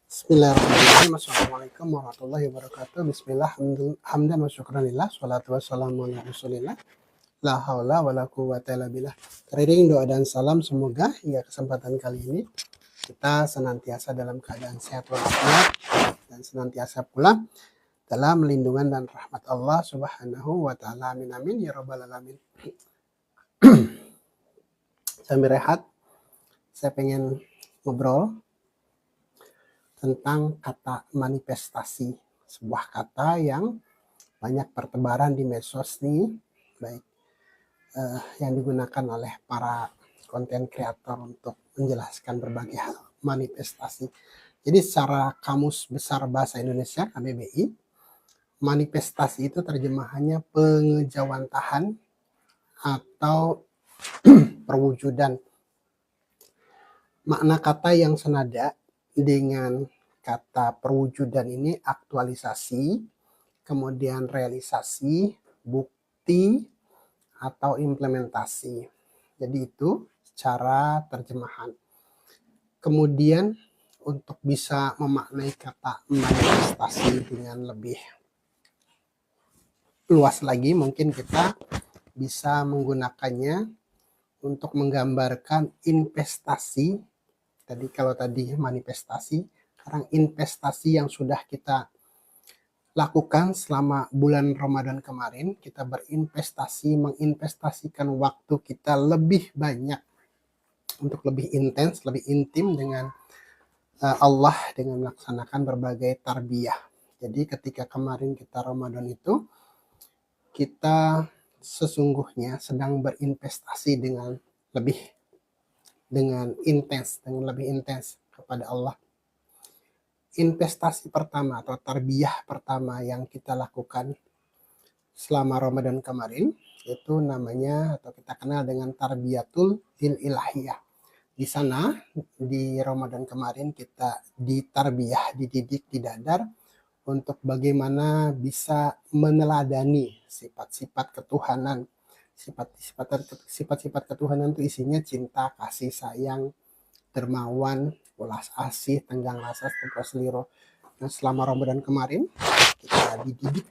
Bismillahirrahmanirrahim. Assalamualaikum warahmatullahi wabarakatuh. Bismillah, hamdan wa syukranillah, salatu wassalamu ala rasulillah, la haula wa la quwwata illa billah. Teriring doa dan salam, semoga hingga kesempatan kali ini kita senantiasa dalam keadaan sehat walafiat dan senantiasa pula dalam lindungan dan rahmat Allah subhanahu wa ta'ala. Amin amin ya rabbal alamin. Sambil rehat, saya pengen ngobrol tentang kata manifestasi, sebuah kata yang banyak pertebaran di medsos nih, baik yang digunakan oleh para konten kreator untuk menjelaskan berbagai hal manifestasi. Jadi secara Kamus Besar Bahasa Indonesia KBBI, manifestasi itu terjemahannya pengejawantahan atau perwujudan. Makna kata yang senada dengan kata perwujudan ini aktualisasi, kemudian realisasi, bukti, atau implementasi. Jadi itu cara terjemahan. Kemudian untuk bisa memaknai kata manifestasi dengan lebih luas lagi, mungkin kita bisa menggunakannya untuk menggambarkan investasi. Tadi kalau tadi manifestasi, sekarang investasi yang sudah kita lakukan selama bulan Ramadan kemarin, kita berinvestasi, menginvestasikan waktu kita lebih banyak untuk lebih intens, lebih intim dengan Allah dengan melaksanakan berbagai tarbiyah. Jadi ketika kemarin kita Ramadan itu, kita sesungguhnya sedang berinvestasi dengan lebih intens kepada Allah. Investasi pertama atau tarbiyah pertama yang kita lakukan selama Ramadan kemarin itu namanya atau kita kenal dengan tarbiyatul ilahiyah. Di sana di Ramadan kemarin kita ditarbiyah, dididik, didadar untuk bagaimana bisa meneladani sifat-sifat ketuhanan. Sifat-sifat ketuhanan itu isinya cinta, kasih sayang, dermawan, welas asih, tenggang rasa, stepros liro. Nah, selama Ramadan kemarin kita dididik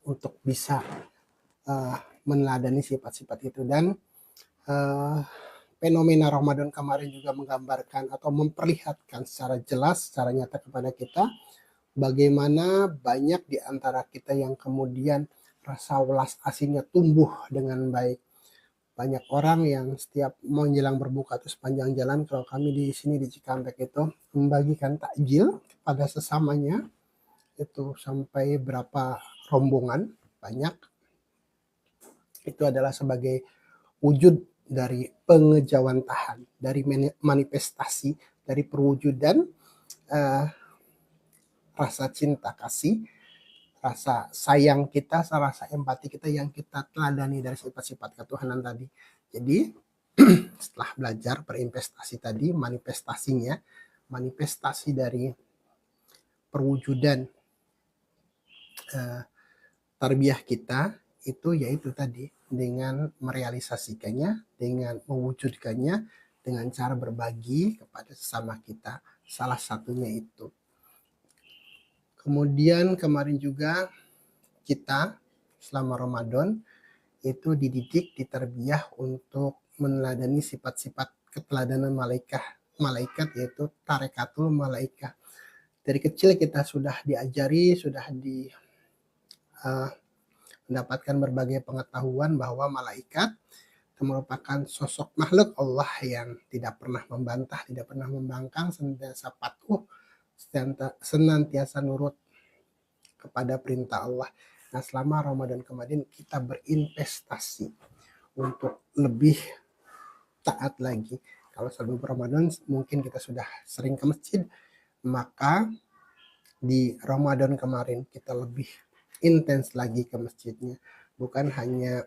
untuk bisa meneladani sifat-sifat itu, dan fenomena Ramadan kemarin juga menggambarkan atau memperlihatkan secara jelas, secara nyata kepada kita bagaimana banyak di antara kita yang kemudian rasa welas asihnya tumbuh dengan baik. Banyak orang yang setiap menjelang berbuka itu sepanjang jalan, kalau kami di sini di Cikampek itu membagikan takjil kepada sesamanya, itu sampai berapa rombongan banyak. Itu adalah sebagai wujud dari pengejawantahan, dari manifestasi, dari perwujudan rasa cinta kasih, rasa sayang kita, rasa empati kita yang kita teladani dari sifat-sifat ketuhanan tadi. Jadi setelah belajar berinvestasi tadi, manifestasi dari perwujudan tarbiyah kita itu yaitu tadi dengan merealisasikannya, dengan mewujudkannya dengan cara berbagi kepada sesama kita. Salah satunya itu. Kemudian kemarin juga kita selama Ramadan itu dididik, ditarbiyah untuk meneladani sifat-sifat keteladanan malaikat, yaitu tarekatul malaikah. Dari kecil kita sudah diajari, sudah mendapatkan berbagai pengetahuan bahwa malaikat itu merupakan sosok makhluk Allah yang tidak pernah membantah, tidak pernah membangkang, senantiasa patuh, senantiasa nurut kepada perintah Allah. Nah, selama Ramadan kemarin kita berinvestasi untuk lebih taat lagi. Kalau sebelum Ramadan mungkin kita sudah sering ke masjid, maka di Ramadan kemarin kita lebih intens lagi ke masjidnya. Bukan hanya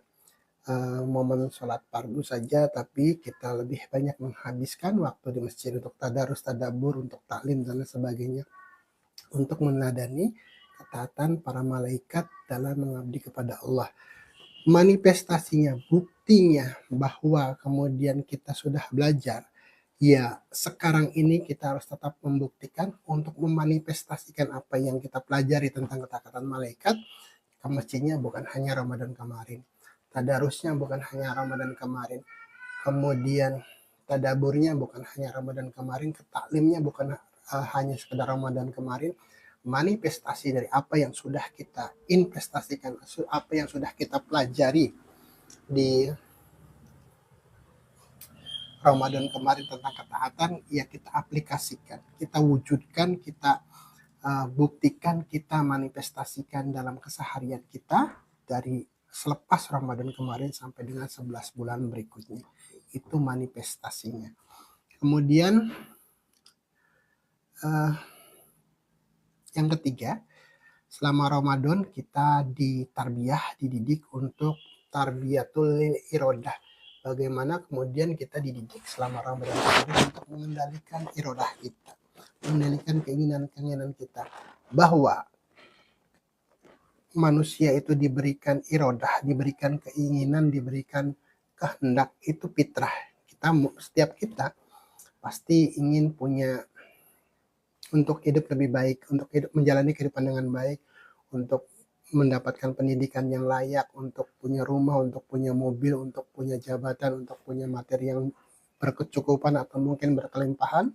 momen sholat fardu saja, tapi kita lebih banyak menghabiskan waktu di masjid untuk tadarus, tadabbur, untuk taklim dan sebagainya, untuk meneladani ketaatan para malaikat dalam mengabdi kepada Allah. Manifestasinya, buktinya bahwa kemudian kita sudah belajar, Ya, sekarang ini kita harus tetap membuktikan untuk memanifestasikan apa yang kita pelajari tentang kata-kata malaikat ke masjidnya bukan hanya Ramadan kemarin. Tadarusnya bukan hanya Ramadan kemarin. Kemudian tadaburnya bukan hanya Ramadan kemarin, ketaklimnya bukan hanya sekedar Ramadan kemarin. Manifestasi dari apa yang sudah kita investasikan, apa yang sudah kita pelajari di Ramadan kemarin tentang ketaatan, ya kita aplikasikan, kita wujudkan, kita buktikan, kita manifestasikan dalam keseharian kita dari selepas Ramadan kemarin sampai dengan 11 bulan berikutnya. Itu manifestasinya. Kemudian yang ketiga, selama Ramadan kita ditarbiyah, dididik untuk tarbiyatul irodah. Bagaimana kemudian kita dididik selama Ramadan untuk mengendalikan irodah kita, mengendalikan keinginan-keinginan kita, bahwa manusia itu diberikan irodah, diberikan keinginan, diberikan kehendak, itu fitrah. Setiap kita pasti ingin punya untuk hidup lebih baik, untuk hidup menjalani kehidupan dengan baik, untuk mendapatkan pendidikan yang layak, untuk punya rumah, untuk punya mobil, untuk punya jabatan, untuk punya materi yang berkecukupan atau mungkin berkelimpahan.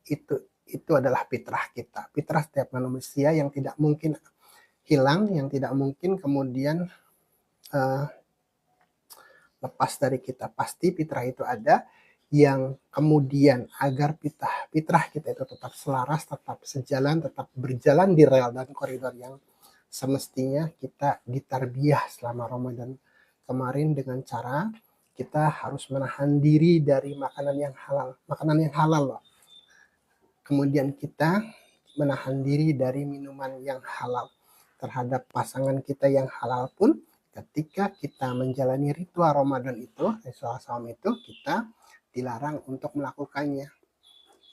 Itu adalah fitrah kita, fitrah setiap manusia yang tidak mungkin hilang, yang tidak mungkin kemudian lepas dari kita. Pasti fitrah itu ada, yang kemudian agar fitrah kita itu tetap selaras, tetap sejalan, tetap berjalan di rel dan koridor yang semestinya, kita ditarbiyah selama Ramadan kemarin dengan cara kita harus menahan diri dari makanan yang halal loh. Kemudian kita menahan diri dari minuman yang halal. Terhadap pasangan kita yang halal pun, ketika kita menjalani ritual Ramadan itu, ritual saum itu, kita dilarang untuk melakukannya.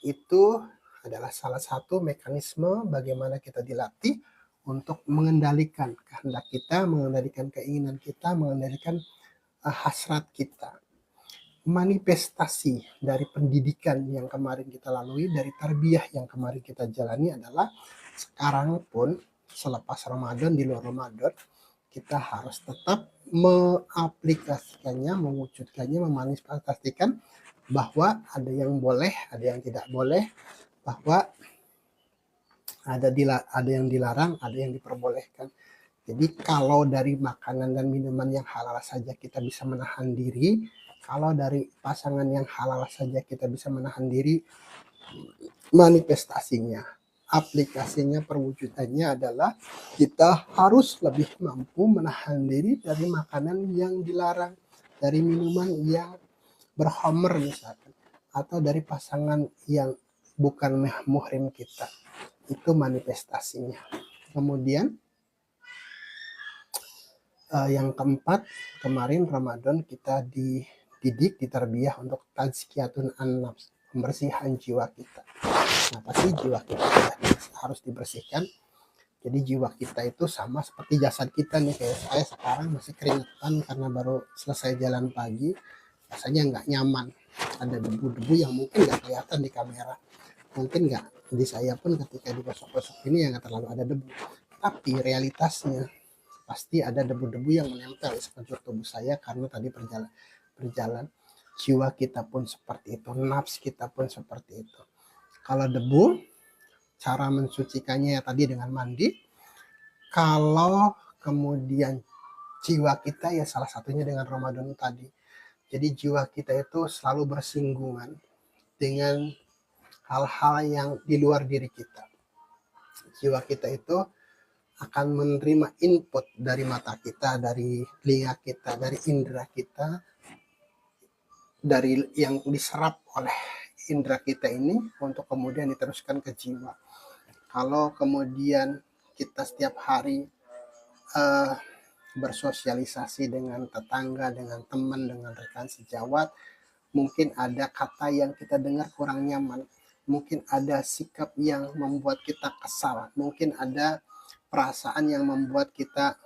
Itu adalah salah satu mekanisme bagaimana kita dilatih untuk mengendalikan kehendak kita, mengendalikan keinginan kita, mengendalikan hasrat kita. Manifestasi dari pendidikan yang kemarin kita lalui, dari tarbiyah yang kemarin kita jalani adalah sekarang pun selepas Ramadan, di luar Ramadan, kita harus tetap mengaplikasikannya, mewujudkannya, memanifestasikan bahwa ada yang boleh, ada yang tidak boleh, bahwa ada yang dilarang, ada yang diperbolehkan. Jadi kalau dari makanan dan minuman yang halal saja kita bisa menahan diri, kalau dari pasangan yang halal saja kita bisa menahan diri, manifestasinya, aplikasinya, perwujudannya adalah kita harus lebih mampu menahan diri dari makanan yang dilarang, dari minuman yang berhomer misalkan, atau dari pasangan yang bukan muhrim kita. Itu manifestasinya. Kemudian yang keempat, kemarin Ramadan kita dididik, ditarbiyah untuk tazkiyatun an-nafs, pembersihan jiwa kita. Kenapa sih jiwa kita harus dibersihkan? Jadi jiwa kita itu sama seperti jasad kita nih, kayak saya sekarang masih keringetan karena baru selesai jalan pagi, rasanya nggak nyaman, ada debu-debu yang mungkin nggak kelihatan di kamera, mungkin nggak di saya pun ketika digosok-gosok ini ya nggak terlalu ada debu, tapi realitasnya pasti ada debu-debu yang menempel di sekujur tubuh saya karena tadi berjalan. Jiwa kita pun seperti itu, nafs kita pun seperti itu. Kalau debu, cara mensucikannya ya tadi dengan mandi. Kalau kemudian jiwa kita ya salah satunya dengan Ramadan tadi. Jadi jiwa kita itu selalu bersinggungan dengan hal-hal yang di luar diri kita. Jiwa kita itu akan menerima input dari mata kita, dari telinga kita, dari indera kita, dari yang diserap oleh indera kita ini untuk kemudian diteruskan ke jiwa. Kalau kemudian kita setiap hari bersosialisasi dengan tetangga, dengan teman, dengan rekan sejawat, mungkin ada kata yang kita dengar kurang nyaman, mungkin ada sikap yang membuat kita kesal, mungkin ada perasaan yang membuat kita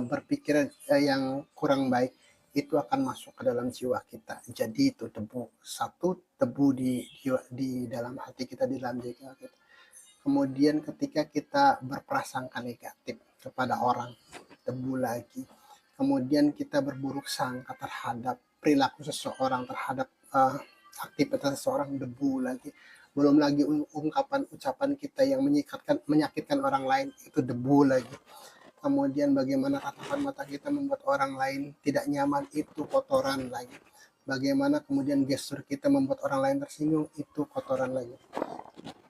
berpikir yang kurang baik. itu akan masuk ke dalam jiwa kita. Jadi itu debu, satu debu di dalam hati kita, di dalam jiwa kita. Kemudian ketika kita berprasangka negatif kepada orang, debu lagi. Kemudian kita berburuk sangka terhadap perilaku seseorang, terhadap aktivitas seseorang, debu lagi. Belum lagi ungkapan ucapan kita yang menyakitkan orang lain, itu debu lagi. Kemudian bagaimana tatapan mata kita membuat orang lain tidak nyaman, itu kotoran lagi. Bagaimana kemudian gestur kita membuat orang lain tersinggung, itu kotoran lagi.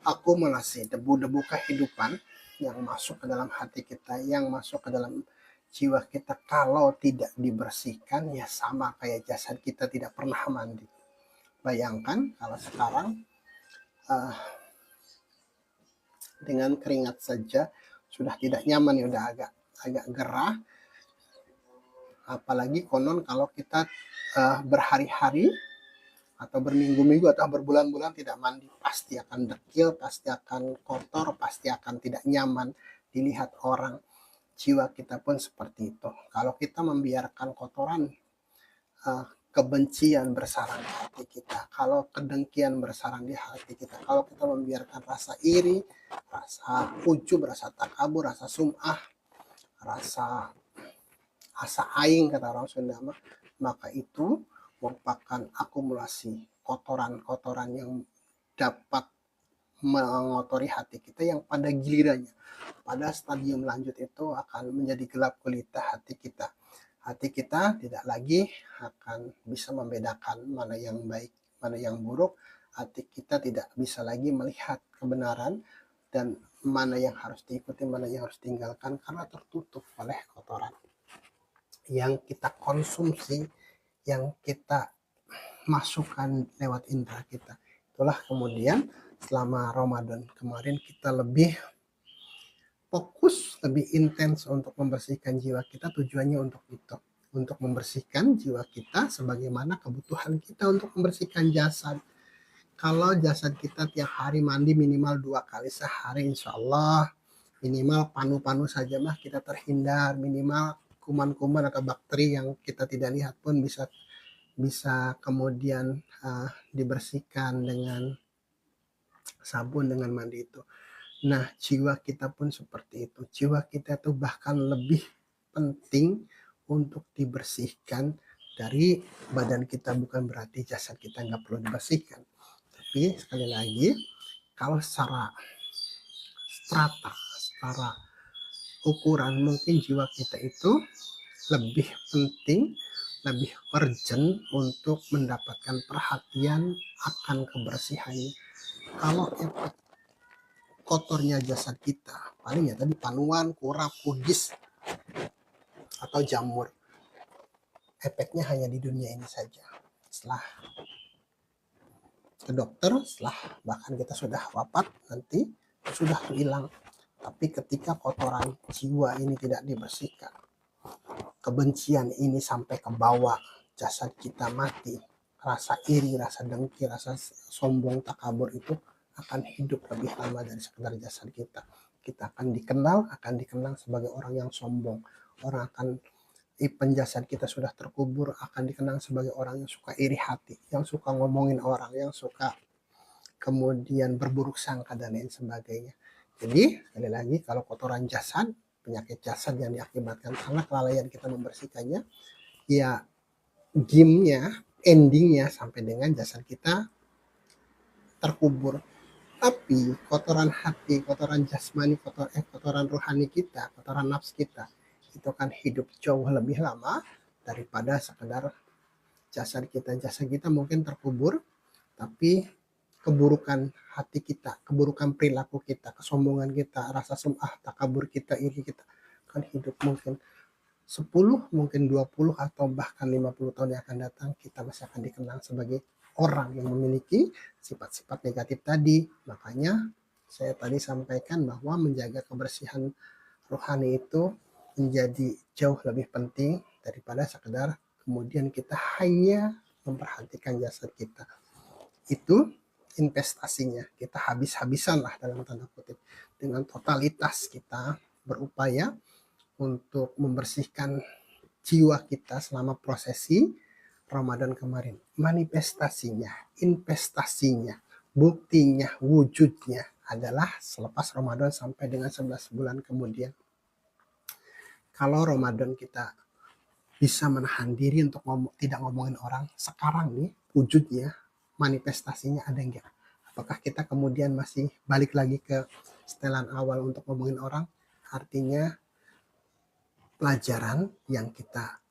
Akumulasi debu-debu kehidupan yang masuk ke dalam hati kita, yang masuk ke dalam jiwa kita, kalau tidak dibersihkan ya sama kayak jasad kita tidak pernah mandi. Bayangkan kalau sekarang dengan keringat saja sudah tidak nyaman ya, udah agak gerah, apalagi konon kalau kita berhari-hari atau berminggu-minggu atau berbulan-bulan tidak mandi, pasti akan dekil, pasti akan kotor, pasti akan tidak nyaman dilihat orang. Jiwa kita pun seperti itu. Kalau kita membiarkan kotoran kebencian bersarang di hati kita, kalau kedengkian bersarang di hati kita, kalau kita membiarkan rasa iri, rasa ujub, rasa takabur, rasa sum'ah, rasa asa aing kata orang Sunda, maka itu merupakan akumulasi kotoran-kotoran yang dapat mengotori hati kita, yang pada gilirannya, pada stadium lanjut itu akan menjadi gelap gulita hati kita. Hati kita tidak lagi akan bisa membedakan mana yang baik, mana yang buruk. Hati kita tidak bisa lagi melihat kebenaran dan mana yang harus diikuti, mana yang harus ditinggalkan, karena tertutup oleh kotoran yang kita konsumsi, yang kita masukkan lewat indera kita. Itulah kemudian selama Ramadan kemarin kita lebih fokus, lebih intens untuk membersihkan jiwa kita. Tujuannya untuk itu, untuk membersihkan jiwa kita sebagaimana kebutuhan kita untuk membersihkan jasad. Kalau jasad kita tiap hari mandi minimal 2 kali sehari, insya Allah minimal panu-panu saja mah kita terhindar, minimal kuman-kuman atau bakteri yang kita tidak lihat pun bisa kemudian dibersihkan dengan sabun, dengan mandi itu. Nah, jiwa kita pun seperti itu. Jiwa kita itu bahkan lebih penting untuk dibersihkan dari badan kita. Bukan berarti jasad kita nggak perlu dibersihkan. Tapi sekali lagi, kalau secara strata, secara ukuran, mungkin jiwa kita itu lebih penting, lebih urgent untuk mendapatkan perhatian akan kebersihannya. Kalau efek kotornya jasad kita, paling ya tadi panuan, kurap, kudis, atau jamur, efeknya hanya di dunia ini saja. Setelah ke dokter, setelah bahkan kita sudah wafat, nanti sudah hilang. Tapi ketika kotoran jiwa ini tidak dibersihkan, kebencian ini sampai ke bawah, jasad kita mati, rasa iri, rasa dengki, rasa sombong, takabur itu akan hidup lebih lama dari sekedar jasad kita. Kita akan dikenal sebagai orang yang sombong. Orang akan, even jasad kita sudah terkubur, akan dikenal sebagai orang yang suka iri hati, yang suka ngomongin orang, yang suka kemudian berburuk sangka dan lain sebagainya. Jadi sekali lagi, kalau kotoran jasad, penyakit jasad yang diakibatkan karena kelalaian kita membersihkannya, ya endingnya sampai dengan jasad kita terkubur. Tapi kotoran hati, kotoran jasmani, kotoran rohani kita, kotoran nafs kita, itu kan hidup jauh lebih lama daripada sekedar jasad kita. Jasad kita mungkin terkubur, tapi keburukan hati kita, keburukan perilaku kita, kesombongan kita, rasa sum'ah, takabur kita, iri kita, kan hidup mungkin 10, mungkin 20, atau bahkan 50 tahun yang akan datang, kita masih akan dikenal sebagai orang yang memiliki sifat-sifat negatif tadi. Makanya saya tadi sampaikan bahwa menjaga kebersihan rohani itu menjadi jauh lebih penting daripada sekedar kemudian kita hanya memperhatikan jasad kita. Itu investasinya, kita habis-habisan lah dalam tanda kutip. Dengan totalitas kita berupaya untuk membersihkan jiwa kita selama prosesi Ramadan kemarin. Manifestasinya, investasinya, buktinya, wujudnya adalah selepas Ramadan sampai dengan 11 bulan kemudian. Kalau Ramadan kita bisa menahan diri untuk tidak ngomongin orang, sekarang nih wujudnya, manifestasinya ada enggak? Apakah kita kemudian masih balik lagi ke setelan awal untuk ngomongin orang? Artinya pelajaran yang kita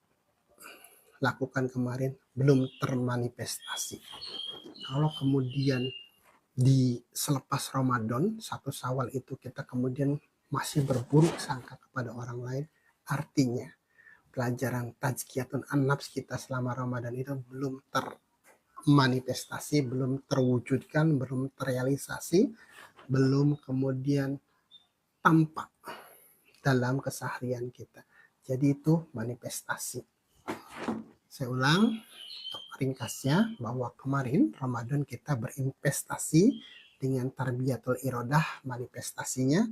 lakukan kemarin belum termanifestasi. Kalau kemudian di selepas Ramadan, 1 Syawal itu kita kemudian masih berburuk sangka kepada orang lain, artinya pelajaran tazkiyatun an-nafs kita selama Ramadan itu belum termanifestasi, belum terwujudkan, belum terrealisasi, belum kemudian tampak dalam keseharian kita. Jadi itu manifestasi. Saya ulang untuk ringkasnya bahwa kemarin Ramadan kita berinvestasi dengan tarbiyatul irodah, manifestasinya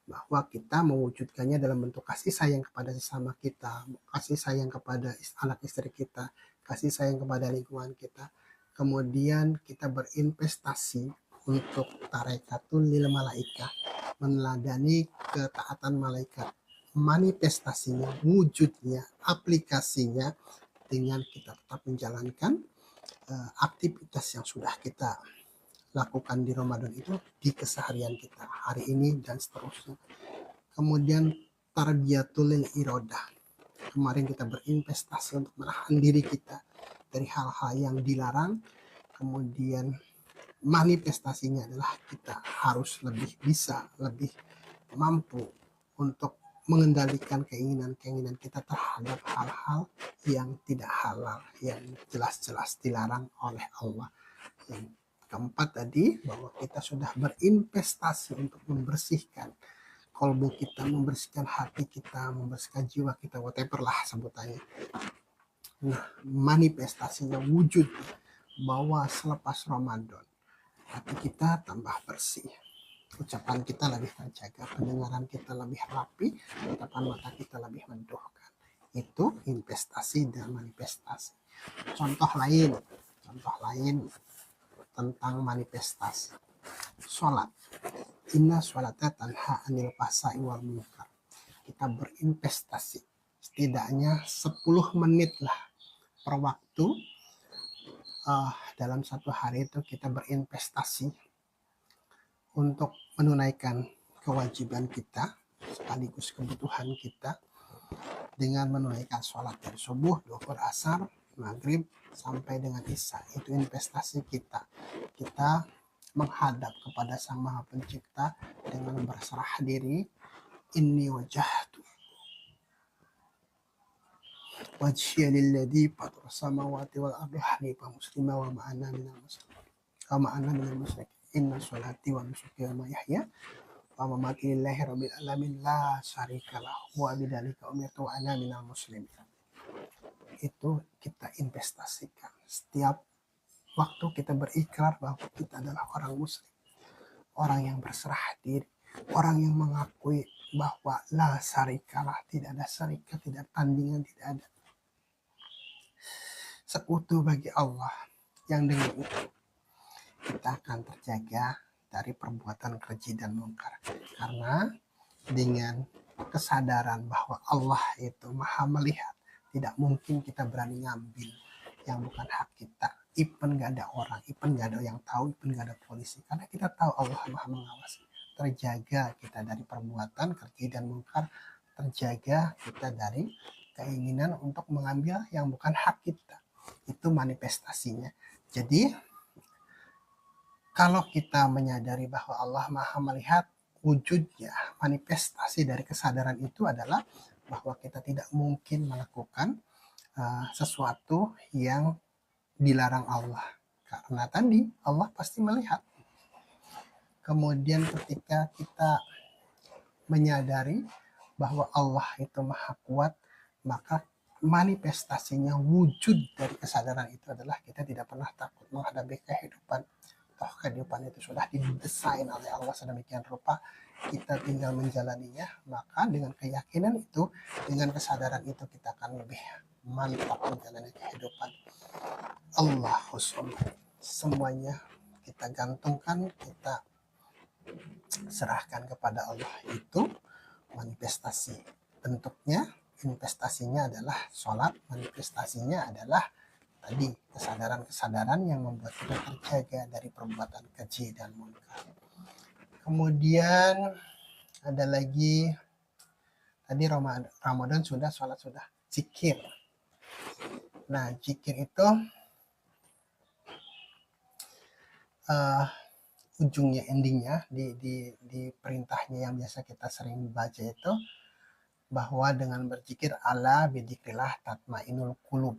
bahwa kita mewujudkannya dalam bentuk kasih sayang kepada sesama kita, kasih sayang kepada anak istri kita, kasih sayang kepada lingkungan kita. Kemudian kita berinvestasi untuk tarekatul lil malaikah, meneladani ketaatan malaikat. Manifestasinya, wujudnya, aplikasinya dengan kita tetap menjalankan aktivitas yang sudah kita lakukan di Ramadan itu di keseharian kita hari ini dan seterusnya. Kemudian tarbiyatul irodah. Kemarin kita berinvestasi untuk menahan diri kita dari hal-hal yang dilarang. Kemudian manifestasinya adalah kita harus lebih bisa, lebih mampu untuk mengendalikan keinginan-keinginan kita terhadap hal-hal yang tidak halal, yang jelas-jelas dilarang oleh Allah. Yang keempat tadi, bahwa kita sudah berinvestasi untuk membersihkan kolbu kita, membersihkan hati kita, membersihkan jiwa kita, whatever lah sebutannya. Nah, manifestasinya, wujud bahwa selepas Ramadan hati kita tambah bersih, ucapan kita lebih terjaga, pendengaran kita lebih rapi, tatapan mata kita lebih menduhkan. Itu investasi dan manifestasi. Contoh lain tentang manifestasi. Sholat. Inna sholata tanha anil fahsya'i wal munkar. Kita berinvestasi setidaknya 10 menit lah per waktu. Dalam satu hari itu kita berinvestasi untuk menunaikan kewajiban kita sekaligus kebutuhan kita dengan menunaikan sholat dari subuh, zuhur, asar, maghrib sampai dengan isya. Itu investasi kita. Kita menghadap kepada Sang Maha Pencipta dengan berserah diri. Inni wajahtu wajhiya lilladzi fatara samawati wal ardi hanifan muslima wa ma'ana minal musyrikin. Inna sholati wa nusuki wa mahyaya wa mamati lillahi rabbil alamin la syarikalah wa bidzalika umirtu wa ana minal muslimin. Itu kita investasikan. Setiap waktu kita berikrar bahwa kita adalah orang muslim, orang yang berserah diri, orang yang mengakui bahwa la syarikalah, tidak ada syarikat, tidak ada tandingan, tidak ada sekutu bagi Allah, yang dengan itu kita akan terjaga dari perbuatan keji dan mungkar. Karena dengan kesadaran bahwa Allah itu maha melihat, tidak mungkin kita berani ngambil yang bukan hak kita. Even gak ada orang, even gak ada yang tahu, even gak ada polisi. Karena kita tahu Allah maha mengawasi. Terjaga kita dari perbuatan keji dan mungkar. Terjaga kita dari keinginan untuk mengambil yang bukan hak kita. Itu manifestasinya. Jadi kalau kita menyadari bahwa Allah maha melihat, wujudnya, manifestasi dari kesadaran itu adalah bahwa kita tidak mungkin melakukan sesuatu yang dilarang Allah. Karena tadi Allah pasti melihat. Kemudian ketika kita menyadari bahwa Allah itu maha kuat, maka manifestasinya, wujud dari kesadaran itu adalah kita tidak pernah takut menghadapi kehidupan. Toh kehidupan itu sudah didesain oleh Allah sedemikian rupa, kita tinggal menjalaninya. Maka dengan keyakinan itu, dengan kesadaran itu, kita akan lebih mantap menjalani kehidupan. Allahu Samad. Semuanya kita gantungkan, kita serahkan kepada Allah. Itu manifestasi. Bentuknya, investasinya adalah sholat, manifestasinya adalah tadi kesadaran-kesadaran yang membuat kita terjaga dari perbuatan keji dan munkar. Kemudian ada lagi, tadi Ramadan sudah, sholat sudah, zikir. Nah, zikir itu ujungnya, endingnya di perintahnya yang biasa kita sering baca itu, bahwa dengan berzikir ala bidzikrillah tatmainul qulub.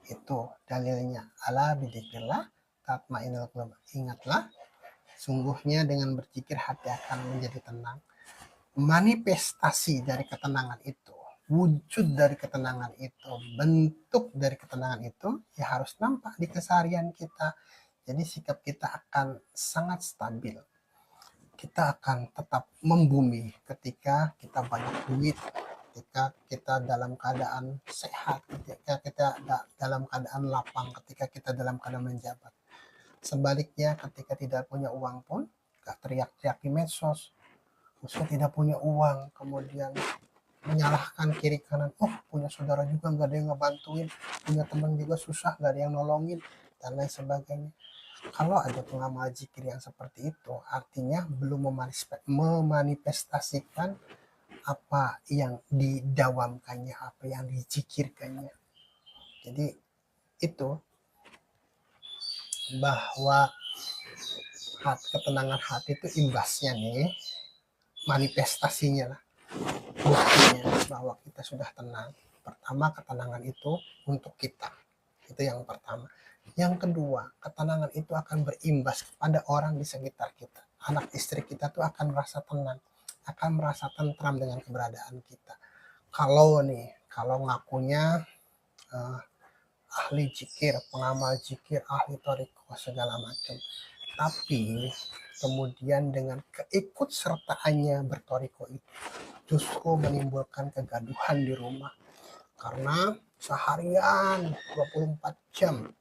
Itu dalilnya, ala bidzikrillah tatmainul qulub. Ingatlah, sungguhnya dengan berzikir hati akan menjadi tenang. Manifestasi dari ketenangan itu, wujud dari ketenangan itu, bentuk dari ketenangan itu ya harus nampak di keseharian kita. Jadi sikap kita akan sangat stabil. Kita akan tetap membumi ketika kita banyak duit, ketika kita dalam keadaan sehat, ketika kita dalam keadaan lapang, ketika kita dalam keadaan menjabat. Sebaliknya ketika tidak punya uang pun gak teriak-teriak di medsos, maksudnya tidak punya uang, kemudian menyalahkan kiri kanan, oh punya saudara juga gak ada yang ngebantuin, punya teman juga susah gak ada yang nolongin, dan lain sebagainya. Kalau ada pengamal zikir yang seperti itu, artinya belum memanifestasikan apa yang didawamkannya, apa yang dizikirkannya. Jadi itu bahwa ketenangan hati itu imbasnya nih, manifestasinya lah, buktinya bahwa kita sudah tenang. Pertama, ketenangan itu untuk kita, itu yang pertama. Yang kedua, ketenangan itu akan berimbas kepada orang di sekitar kita. Anak istri kita tuh akan merasa tenang, akan merasa tentram dengan keberadaan kita. Kalau ngakunya ahli zikir, pengamal zikir, ahli thariqah segala macam, tapi kemudian dengan keikutsertaannya berthariqah itu justru menimbulkan kegaduhan di rumah, karena seharian 24 jam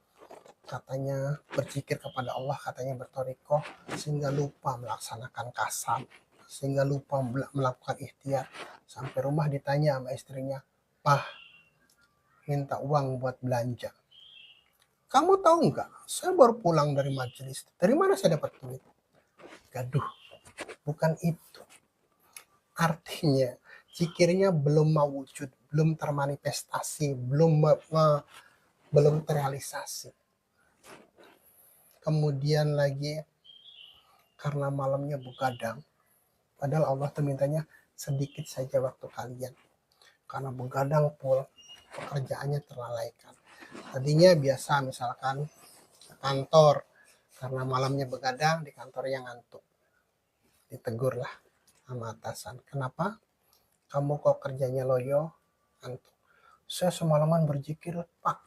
katanya berzikir kepada Allah, katanya berthariqah, sehingga lupa melaksanakan kasam, sehingga lupa melakukan ikhtiar. Sampai rumah ditanya sama istrinya, "Pah, minta uang buat belanja. Kamu tahu nggak, saya baru pulang dari majelis. Dari mana saya dapat duit?" Gaduh, bukan itu. Artinya zikirnya belum mewujud, belum termanifestasi, belum terrealisasi. Kemudian lagi karena malamnya begadang, padahal Allah tuh mintanya sedikit saja waktu kalian, karena begadang pun pekerjaannya terlalaikan. Tadinya biasa misalkan kantor, karena malamnya begadang di kantor yang ngantuk, ditegur lah sama atasan, "Kenapa kamu kok kerjanya loyo, ngantuk?" "Saya semalaman berzikir Pak,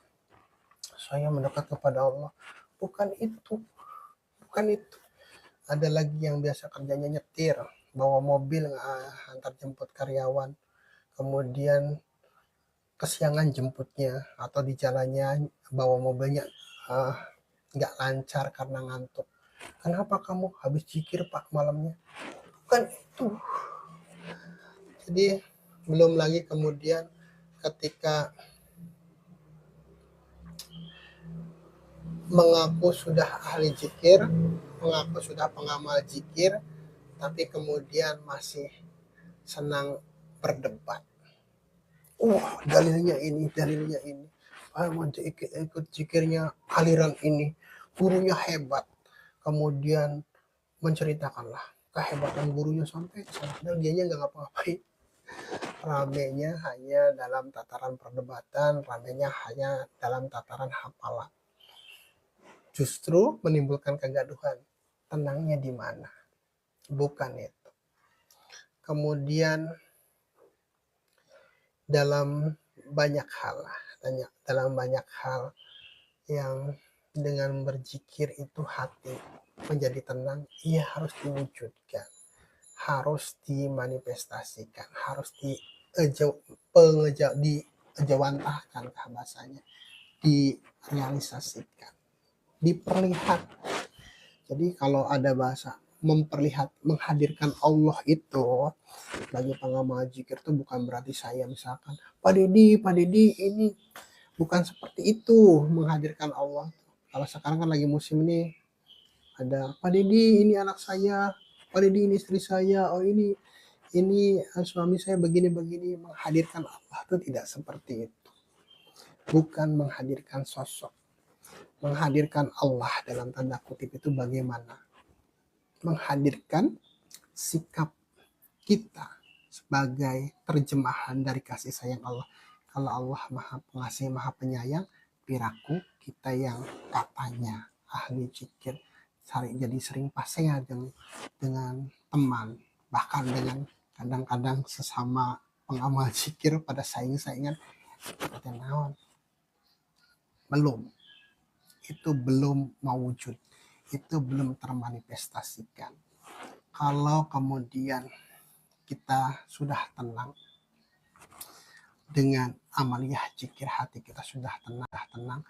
saya mendekat kepada Allah." Bukan itu. Ada lagi yang biasa kerjanya nyetir, bawa mobil antar jemput karyawan, kemudian kesiangan jemputnya atau di jalannya bawa mobilnya nggak lancar karena ngantuk. "Kenapa kamu habis zikir Pak malamnya?" Bukan itu. Jadi belum lagi kemudian ketika mengaku sudah ahli zikir, mengaku sudah pengamal zikir, tapi kemudian masih senang berdebat. Dalilnya ini. Ikut zikirnya aliran ini, gurunya hebat. Kemudian menceritakanlah kehebatan gurunya sampai padahal dianya nggak ngapa-ngapain. Ramenya hanya dalam tataran perdebatan, ramenya hanya dalam tataran hafalan. Justru menimbulkan kegaduhan. Tenangnya di mana? Bukan itu. Kemudian dalam banyak hal yang dengan berzikir itu hati menjadi tenang, ia harus diwujudkan, harus dimanifestasikan, harus diejawantahkan bahasanya, direalisasikan, diperlihatkan. Jadi kalau ada bahasa menghadirkan Allah itu bagi pengamal zikir itu bukan berarti saya misalkan Pak Deddy ini bukan seperti itu menghadirkan Allah. Kalau sekarang kan lagi musim ini ada Pak Deddy ini anak saya, Pak Deddy ini istri saya, oh ini suami saya begini-begini. Menghadirkan Allah itu tidak seperti itu. Bukan menghadirkan sosok. Menghadirkan Allah dalam tanda kutip itu bagaimana? Menghadirkan sikap kita sebagai terjemahan dari kasih sayang Allah. Kalau Allah Maha Pengasih, Maha Penyayang, piraku kita yang katanya ahli zikir jadi sering pasea dengan teman, bahkan dengan kadang-kadang sesama pengamal zikir pada saing-saingan seperti naon. Itu belum mewujud, itu belum termanifestasikan. Kalau kemudian kita sudah tenang dengan amaliyah zikir, hati kita sudah tenang,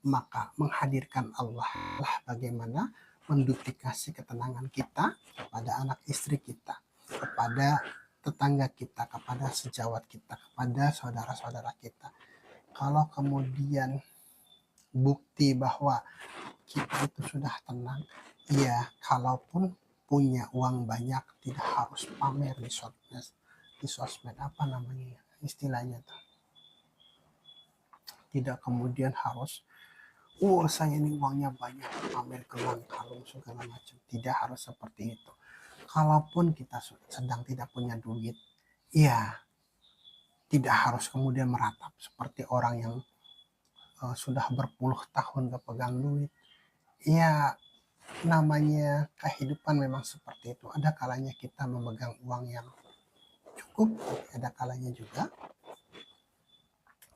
maka menghadirkan Allah lah bagaimana menduplikasi ketenangan kita kepada anak istri kita, kepada tetangga kita, kepada sejawat kita, kepada saudara-saudara kita. Kalau kemudian bukti bahwa kita itu sudah tenang, ya kalaupun punya uang banyak tidak harus pamer di sosmed apa namanya istilahnya tuh. Tidak kemudian harus saya ini uangnya banyak, pamer gelang kalung segala macam. Tidak harus seperti itu. Kalaupun kita sedang tidak punya duit, ya tidak harus kemudian meratap seperti orang yang sudah berpuluh tahun gak pegang duit. Ya namanya kehidupan memang seperti itu. Ada kalanya kita memegang uang yang cukup, ada kalanya juga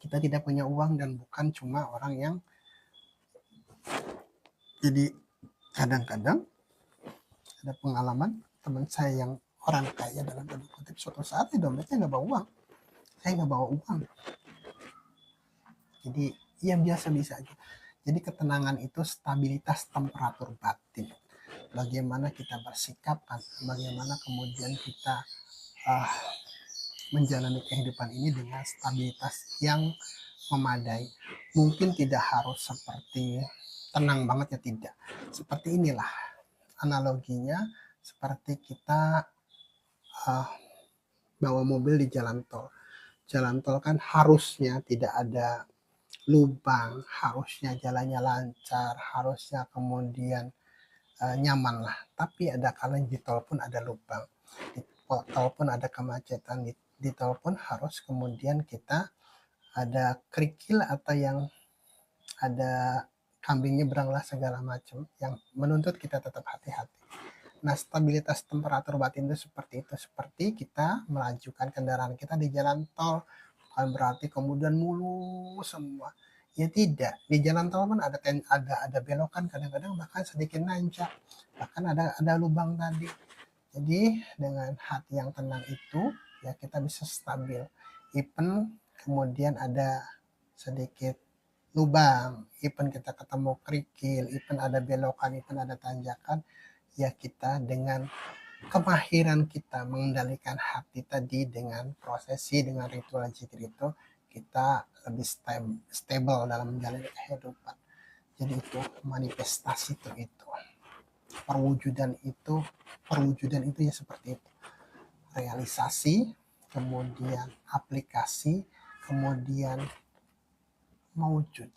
kita tidak punya uang, dan bukan cuma orang yang jadi kadang-kadang ada pengalaman teman saya yang orang kaya dalam tanda kutip, suatu saat di dompetnya nggak bawa uang, saya nggak bawa uang, jadi ya biasa-biasa aja. Jadi ketenangan itu stabilitas temperatur batin. Bagaimana kita bersikap, bagaimana kemudian kita menjalani kehidupan ini dengan stabilitas yang memadai. Mungkin tidak harus seperti tenang banget ya, tidak. Seperti inilah analoginya, seperti kita bawa mobil di jalan tol. Jalan tol kan harusnya tidak ada lubang, harusnya jalannya lancar, harusnya kemudian nyaman lah. Tapi ada kalanya di tol pun ada lubang, di tol pun ada kemacetan, di tol pun harus kemudian kita ada kerikil atau yang ada kambing nyebrang lah segala macam yang menuntut kita tetap hati-hati. Nah, stabilitas temperatur batin itu seperti itu, seperti kita melajukan kendaraan kita di jalan tol, bukan berarti kemudian mulus semua. Ya tidak, di jalan tol pun ada belokan kadang-kadang, bahkan sedikit nanjak, bahkan ada lubang tadi. Jadi dengan hati yang tenang itu ya kita bisa stabil. Even kemudian ada sedikit lubang, even kita ketemu kerikil, even ada belokan, even ada tanjakan, ya kita dengan kemahiran kita mengendalikan hati tadi dengan prosesi, dengan ritual zikir itu, kita lebih stable dalam menjalani kehidupan. Jadi itu manifestasi itu. Perwujudan itu ya seperti itu. Realisasi, kemudian aplikasi, kemudian mewujud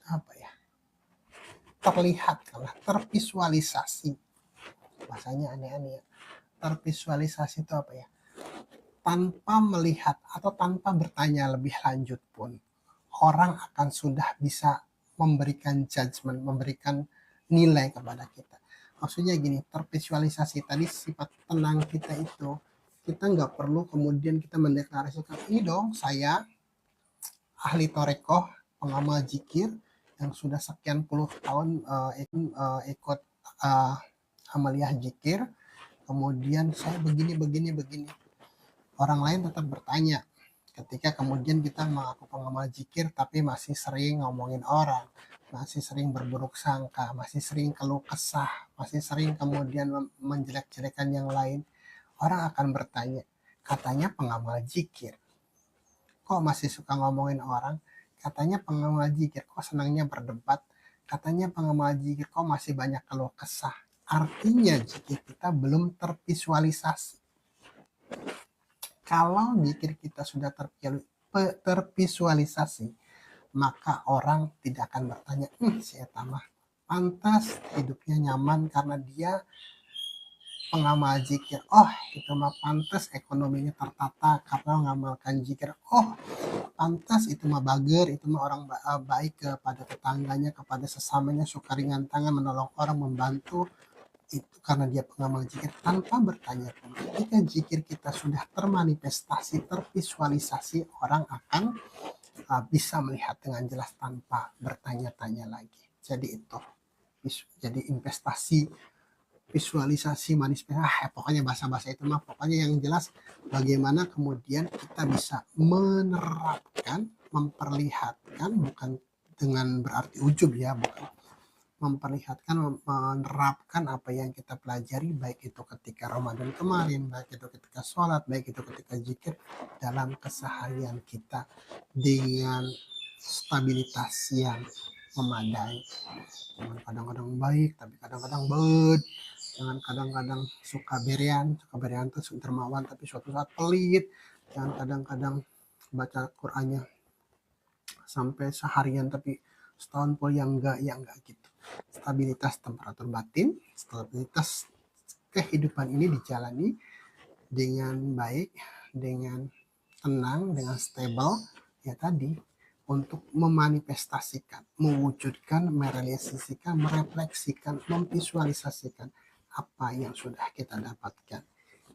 terlihat, tervisualisasi. Bahasanya aneh-aneh ya. Tervisualisasi itu apa ya? Tanpa melihat atau tanpa bertanya lebih lanjut pun, orang akan sudah bisa memberikan judgement, memberikan nilai kepada kita. Maksudnya gini, tervisualisasi tadi sifat tenang kita itu, kita nggak perlu kemudian kita mendeklarasikan, ini dong saya ahli torekoh, pengamal zikir, yang sudah sekian puluh tahun ikut amaliyah zikir, kemudian saya begini begini begini. Orang lain tetap bertanya. Ketika kemudian kita melakukan amal zikir tapi masih sering ngomongin orang, masih sering berburuk sangka, masih sering keluh kesah, masih sering kemudian menjelek-jelekan yang lain, orang akan bertanya, katanya pengamal zikir, kok masih suka ngomongin orang? Katanya pengamal zikir, kok senangnya berdebat? Katanya pengamal zikir, kok masih banyak keluh kesah? Artinya zikir kita belum tervisualisasi. Kalau zikir kita sudah tervisualisasi, maka orang tidak akan bertanya, si eta mah pantas hidupnya nyaman karena dia pengamal zikir. Oh, itu mah pantas ekonominya tertata karena mengamalkan zikir. Oh, pantas itu mah bager, itu mah orang baik kepada tetangganya, kepada sesamanya, suka ringan tangan, menolong orang, membantu, itu karena dia pengamal zikir, tanpa bertanya pun. Ketika zikir kita sudah termanifestasi, tervisualisasi, orang akan bisa melihat dengan jelas tanpa bertanya-tanya lagi. Jadi itu, jadi investasi, visualisasi, manifestasi, pokoknya bahasa-bahasa itu mah, pokoknya yang jelas bagaimana kemudian kita bisa menerapkan, memperlihatkan, bukan dengan berarti ujub ya, bukan, memperlihatkan, menerapkan apa yang kita pelajari, baik itu ketika Ramadan kemarin, baik itu ketika sholat, baik itu ketika zikir, dalam keseharian kita dengan stabilitas yang memadai. Jangan kadang-kadang baik, tapi kadang-kadang bed. Jangan kadang-kadang suka berean itu dermawan, tapi suatu saat pelit. Jangan kadang-kadang baca Qur'annya sampai seharian, tapi setahun pun yang enggak gitu. Stabilitas temperatur batin, stabilitas kehidupan ini dijalani dengan baik, dengan tenang, dengan stable, ya tadi, untuk memanifestasikan, mewujudkan, merealisasikan, merefleksikan, memvisualisasikan apa yang sudah kita dapatkan.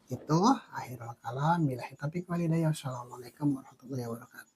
Itu akhirul kalam. Billahi taufiq wal hidayah. Wassalamualaikum warahmatullahi wabarakatuh.